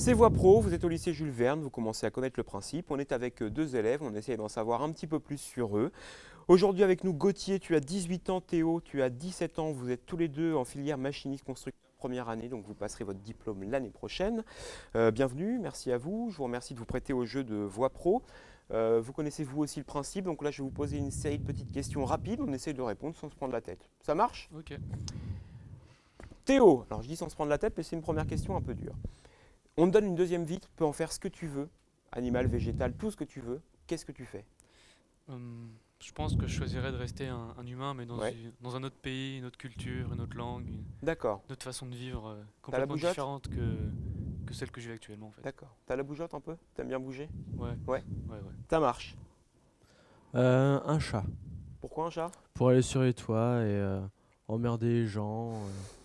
C'est Voix Pro, vous êtes au lycée Jules Verne, vous commencez à connaître le principe. On est avec deux élèves, on essaie d'en savoir un petit peu plus sur eux. Aujourd'hui avec nous Gauthier, tu as 18 ans, Théo, tu as 17 ans, vous êtes tous les deux en filière machiniste constructeur première année, donc vous passerez votre diplôme l'année prochaine. Bienvenue, merci à vous, je vous remercie de vous prêter au jeu de Voix Pro. Vous connaissez vous aussi le principe, donc là je vais vous poser une série de petites questions rapides, on essaie de répondre sans se prendre la tête. Ça marche? Ok. Théo, alors je dis sans se prendre la tête, mais c'est une première question un peu dure. On te donne une deuxième vie, tu peux en faire ce que tu veux, animal, végétal, tout ce que tu veux. Qu'est-ce que tu fais? Je pense que je choisirais de rester un humain, mais Ouais, dans un autre pays, une autre culture, une autre langue, d'accord. une autre façon de vivre T'as la complètement bougeotte? différente que celle que je vis actuellement en fait. D'accord. T'as la bougeotte un peu? T'aimes bien bouger? Ouais, Ouais, ouais, ouais. ça marche. Un chat. Pourquoi un chat? Pour aller sur les toits et emmerder les gens,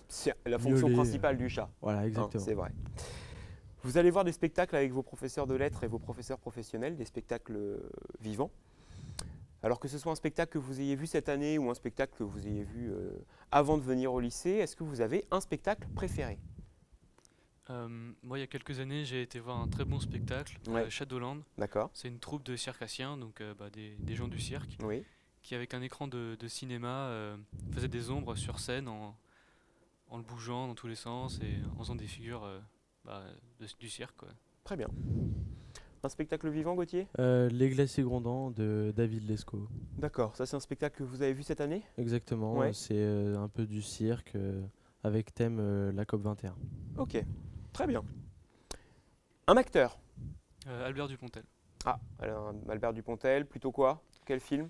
C'est la fonction miauler. principale du chat, Voilà, hein, exactement. c'est vrai. Vous allez voir des spectacles avec vos professeurs de lettres et vos professeurs professionnels, des spectacles vivants. Alors que ce soit un spectacle que vous ayez vu cette année ou un spectacle que vous ayez vu avant de venir au lycée, est-ce que vous avez un spectacle préféré? Moi, il y a quelques années, j'ai été voir un très bon spectacle, Ouais, Shadowland. d'accord. C'est une troupe de circassiens, donc des gens du cirque, Oui, qui avec un écran de cinéma faisaient des ombres sur scène en le bougeant dans tous les sens et en faisant des figures du cirque, quoi. très bien. Un spectacle vivant, Gauthier? Les glaciers grondants de David Lescaut. D'accord, ça c'est un spectacle que vous avez vu cette année? Exactement, Ouais, c'est un peu du cirque avec thème la COP 21. ok, très bien. Un acteur? Albert Dupontel. Ah, alors, Albert Dupontel, plutôt quoi? Quel film?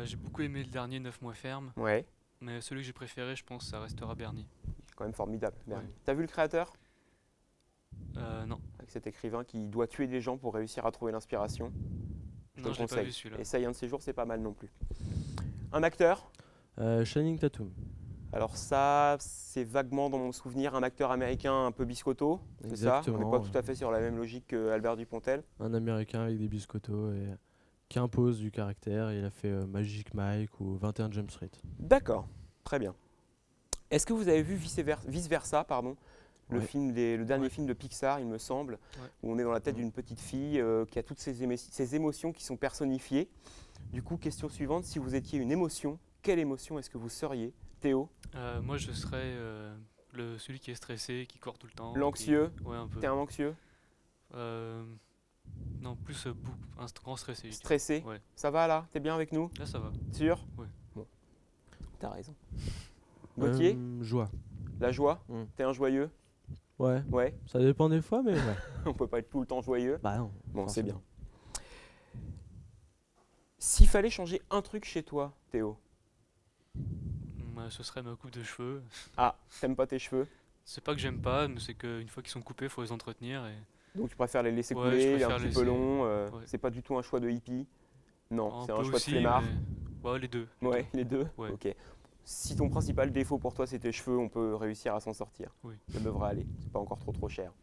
J'ai beaucoup aimé le dernier 9 mois ferme, Ouais, mais celui que j'ai préféré, je pense, ça restera Bernie. c'est quand même formidable, Ouais. Bernie. T'as vu le créateur? Non, Avec cet écrivain qui doit tuer des gens pour réussir à trouver l'inspiration. Je te non, le je l'ai pas conseille. vu celui-là. Essaye un de ces jours, c'est pas mal non plus. Un acteur? Channing Tatum. Alors ça, c'est vaguement dans mon souvenir un acteur américain un peu biscotto, c'est ça? On n'est pas Exactement, tout à fait sur la même logique qu'Albert Dupontel. un Américain avec des biscottos et qui impose du caractère. Il a fait Magic Mike ou 21 Jump Street. D'accord, très bien. Est-ce que vous avez vu Vice Versa, pardon, Ouais. le dernier Ouais. film de Pixar, il me semble, Ouais. où on est dans la tête Mm. d'une petite fille qui a toutes ses émotions qui sont personnifiées. Du coup, question suivante, si vous étiez une émotion, quelle émotion est-ce que vous seriez? Théo? Moi, je serais celui qui est stressé, qui court tout le temps. L'anxieux? Ouais, un peu. T'es un anxieux? Euh, non, plus grand stressé, je dirais. Stressé? Ouais, Ça va là? T'es bien avec nous? là ça va. Sûr? Ouais. Bon, t'as raison. Gauthier? Joie. La joie? Mm. T'es un joyeux? Ouais, Ouais, ça dépend des fois, mais ouais. on peut pas être tout le temps joyeux. Bah non. Bon, c'est bien. forcément. S'il fallait changer un truc chez toi, Théo? Ce serait ma coupe de cheveux. Ah, t'aimes pas tes cheveux? C'est pas que j'aime pas, mais c'est qu'une fois qu'ils sont coupés, faut les entretenir. Et... Donc tu préfères les laisser Ouais, je couler, un préfère petit laisser. peu long, Ouais. c'est pas du tout un choix de hippie? Non, Un c'est un peu choix de aussi, flemmard. mais... Ouais, les deux. Ouais, les deux? Ouais. Ok. Si ton principal défaut pour toi c'est tes cheveux, on peut réussir à s'en sortir. Oui. Ça devrait aller, c'est pas encore trop cher.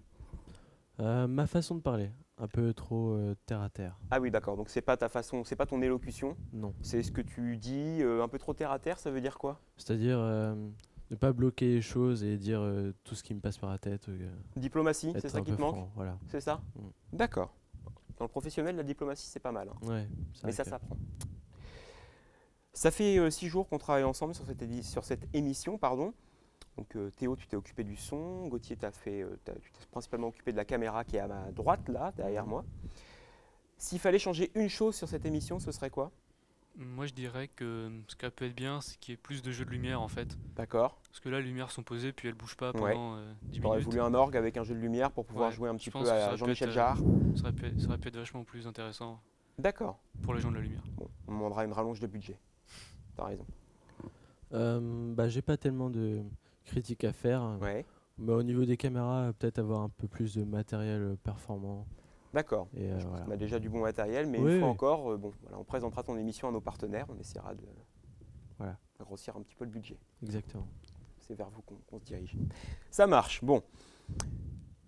Ma façon de parler, un peu trop terre à terre. Ah oui, d'accord, donc c'est pas ta façon, c'est pas ton élocution, Non. c'est ce que tu dis, un peu trop terre à terre, ça veut dire quoi? C'est-à-dire ne pas bloquer les choses et dire tout ce qui me passe par la tête. Diplomatie, c'est Être ça un qui peu te manque? franc, voilà. C'est ça? Mm. D'accord. Dans le professionnel, la diplomatie c'est pas mal, hein. Ouais, c'est Mais vrai ça que- s'apprend. Ça fait 6 jours qu'on travaille ensemble sur cette émission, pardon. Donc Théo, tu t'es occupé du son, Gauthier, tu t'es principalement occupé de la caméra qui est à ma droite, là, derrière moi. S'il fallait changer une chose sur cette émission, ce serait quoi? Moi, je dirais que ce qui peut être bien, c'est qu'il y ait plus de jeux de lumière en fait. D'accord. Parce que là, les lumières sont posées, puis elles bougent pas Ouais. pendant 10 J'aurais minutes. voulu un orgue avec un jeu de lumière pour pouvoir Ouais, jouer un je petit pense peu que à Jean-Michel Jarre. ça aurait pu être vachement plus intéressant D'accord. pour les gens de la lumière. Bon, on demandera une rallonge de budget. T'as raison. J'ai pas tellement de critiques à faire, Ouais. mais au niveau des caméras, peut-être avoir un peu plus de matériel performant. D'accord. Et Je pense voilà. qu'on a déjà du bon matériel, mais Oui, une fois oui. encore, bon, voilà, on présentera ton émission à nos partenaires, on essaiera de Voilà, grossir un petit peu le budget. exactement. C'est vers vous qu'on se dirige. Ça marche. Bon.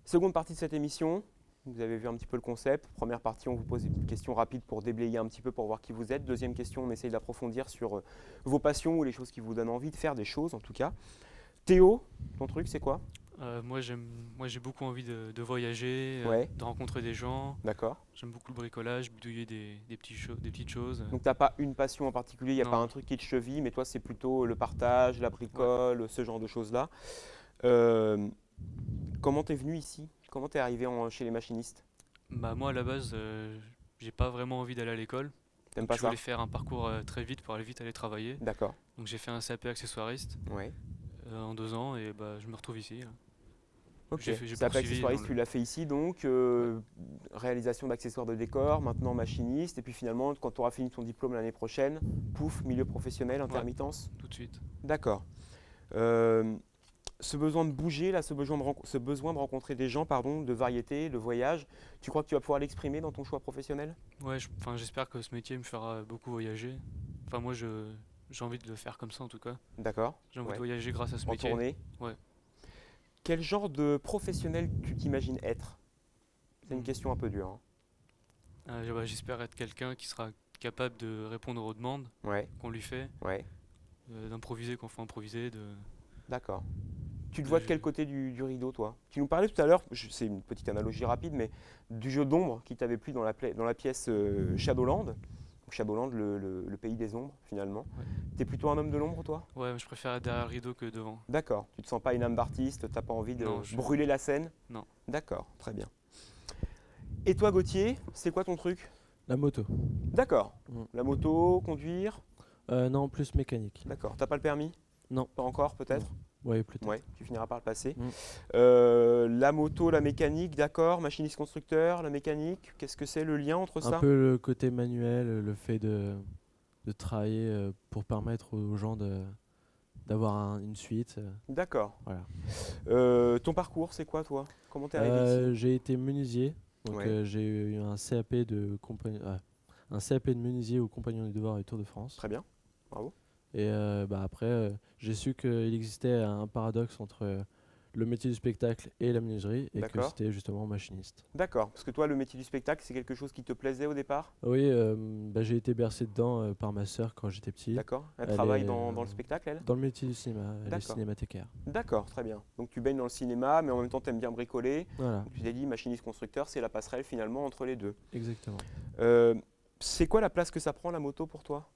Seconde partie de cette émission. Vous avez vu un petit peu le concept. Première partie, on vous pose des questions rapides pour déblayer un petit peu, pour voir qui vous êtes. Deuxième question, on essaye d'approfondir sur vos passions ou les choses qui vous donnent envie de faire des choses, en tout cas. Théo, ton truc, c'est quoi? Moi, j'ai beaucoup envie de voyager, Ouais. de rencontrer des gens. D'accord. J'aime beaucoup le bricolage, bidouiller des petites choses. Donc t'as pas une passion en particulier, il n'y a pas Non, un truc qui te cheville, mais toi c'est plutôt le partage, la ouais. bricole, ce genre de choses-là. Euh, Comment t'es venu ici? Comment t'es arrivé chez les machinistes? Bah, moi, à la base, j'ai pas vraiment envie d'aller à l'école. T'aimes Donc, pas je voulais ça? faire un parcours très vite pour aller vite aller travailler. D'accord. Donc, j'ai fait un CAP accessoiriste Ouais. en 2 ans et bah, je me retrouve ici, là. Ok. J'ai C'est après poursuivi dans accessoiriste, le. tu l'as fait ici donc, Ouais, réalisation d'accessoires de décor, maintenant machiniste, et puis finalement quand tu auras fini ton diplôme l'année prochaine, pouf, milieu professionnel, ouais, intermittence. tout de suite. D'accord. Euh, Ce besoin de bouger, là, ce besoin de rencontrer des gens, pardon, de variété, de voyage, tu crois que tu vas pouvoir l'exprimer dans ton choix professionnel? Ouais, enfin, j'espère que ce métier me fera beaucoup voyager. Enfin, moi, j'ai envie de le faire comme ça en tout cas. D'accord. J'ai envie de Ouais. voyager grâce à ce En métier. tournée. Ouais. Quel genre de professionnel tu t'imagines être? C'est une Hmm. question un peu dure, hein. Ouais, j'espère être quelqu'un qui sera capable de répondre aux demandes Ouais, qu'on lui fait, ouais, d'improviser quand faut improviser, d'accord. Tu te de vois de quel côté du rideau, toi? Tu nous parlais tout à l'heure, c'est une petite analogie rapide, mais du jeu d'ombre qui t'avait plu dans la pièce Shadowland. Donc Shadowland, le pays des ombres, finalement. Ouais. T'es plutôt un homme de l'ombre, toi? Ouais, mais je préfère être derrière le rideau que devant. D'accord. Tu te sens pas une âme d'artiste, t'as pas envie de Non, brûler la scène? non. D'accord, très bien. Et toi, Gauthier, c'est quoi ton truc? La moto. D'accord. Mm. La moto, conduire? Non, plus mécanique. D'accord. T'as pas le permis? Non. Pas encore, peut-être? Ouais, peut-être. Ouais, tu finiras par le passer. Mm. La moto, la mécanique, d'accord. Machiniste constructeur, la mécanique, qu'est-ce que c'est le lien entre Un ça? peu le côté manuel, le fait de travailler pour permettre aux gens d'avoir une suite. D'accord. Voilà. Ton parcours, c'est quoi, toi? Comment t'es arrivé ici? J'ai été menuisier, donc Ouais, j'ai eu un CAP un CAP de menuisier au Compagnon du Devoir et Tour de France. très bien. Bravo. Et après, j'ai su qu'il existait un paradoxe entre le métier du spectacle et la menuiserie, et que D'accord. c'était justement machiniste. D'accord. Parce que toi, le métier du spectacle, c'est quelque chose qui te plaisait au départ? Oui, j'ai été bercé dedans par ma sœur quand j'étais petit. D'accord. Elle Elle travaille est, dans le spectacle, elle? dans le métier du cinéma, elle est D'accord. cinémathécaire. D'accord, très bien. Donc tu baignes dans le cinéma, mais en même temps, tu aimes bien bricoler. Voilà, Donc, tu t'es dit, machiniste constructeur, c'est la passerelle finalement entre les deux. exactement. Euh, c'est quoi la place que ça prend, la moto, pour toi?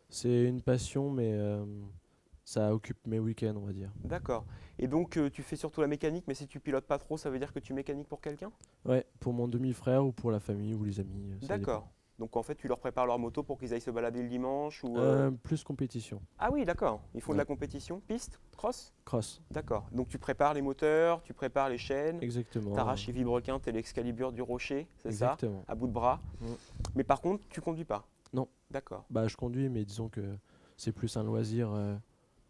C'est une passion, mais ça occupe mes week-ends, on va dire. D'accord. Et donc, tu fais surtout la mécanique, mais si tu pilotes pas trop, ça veut dire que tu mécaniques pour quelqu'un? Ouais, pour mon demi-frère ou pour la famille ou les amis, ça dépend. D'accord. Donc, en fait, tu leur prépares leur moto pour qu'ils aillent se balader le dimanche ou Plus compétition, Ah oui, d'accord. Ils font de la Ouais. compétition, piste, cross? cross, D'accord. Donc, tu prépares les moteurs, tu prépares les chaînes, exactement. t'arraches les vilebrequins et l'Excalibur du rocher, c'est ça? Exactement. À bout de bras. Mm. Mais par contre, tu conduis pas? Non. D'accord. Bah, je conduis, mais disons que c'est plus un loisir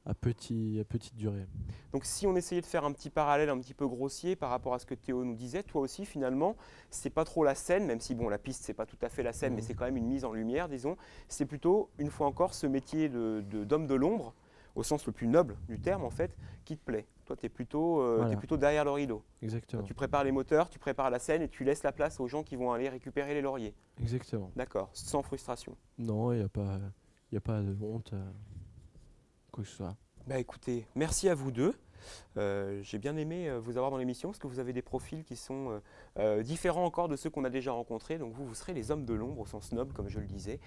à petite durée. Donc si on essayait de faire un petit parallèle un petit peu grossier par rapport à ce que Théo nous disait, toi aussi finalement, c'est pas trop la scène, même si bon la piste c'est pas tout à fait la scène, mais Mhm. c'est quand même une mise en lumière, disons. C'est plutôt, une fois encore, ce métier d'homme de l'ombre, au sens le plus noble du terme en fait, qui te plaît. Toi t'es Voilà. t'es plutôt derrière le rideau. Exactement. Tu prépares les moteurs, tu prépares la scène et tu laisses la place aux gens qui vont aller récupérer les lauriers. Exactement. D'accord, sans frustration. Non, il n'y a pas de honte, quoi que ce soit. Bah écoutez, merci à vous deux. J'ai bien aimé vous avoir dans l'émission parce que vous avez des profils qui sont différents encore de ceux qu'on a déjà rencontrés. Donc vous serez les hommes de l'ombre au sens noble, comme je le disais,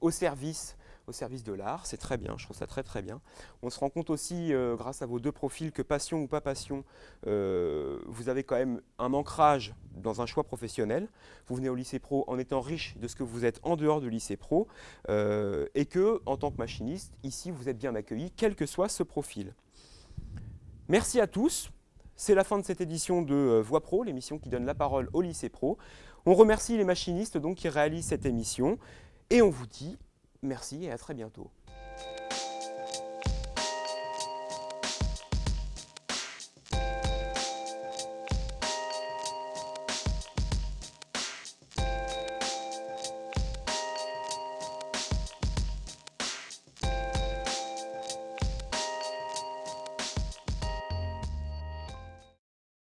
au service de l'art. C'est très bien, je trouve ça très très bien. On se rend compte aussi, grâce à vos deux profils, que passion ou pas passion, vous avez quand même un ancrage dans un choix professionnel. Vous venez au lycée pro en étant riche de ce que vous êtes en dehors du lycée pro et que, en tant que machiniste, ici vous êtes bien accueillis, quel que soit ce profil. Merci à tous. C'est la fin de cette édition de Voix Pro, l'émission qui donne la parole au lycée pro. On remercie les machinistes donc, qui réalisent cette émission et on vous dit merci et à très bientôt.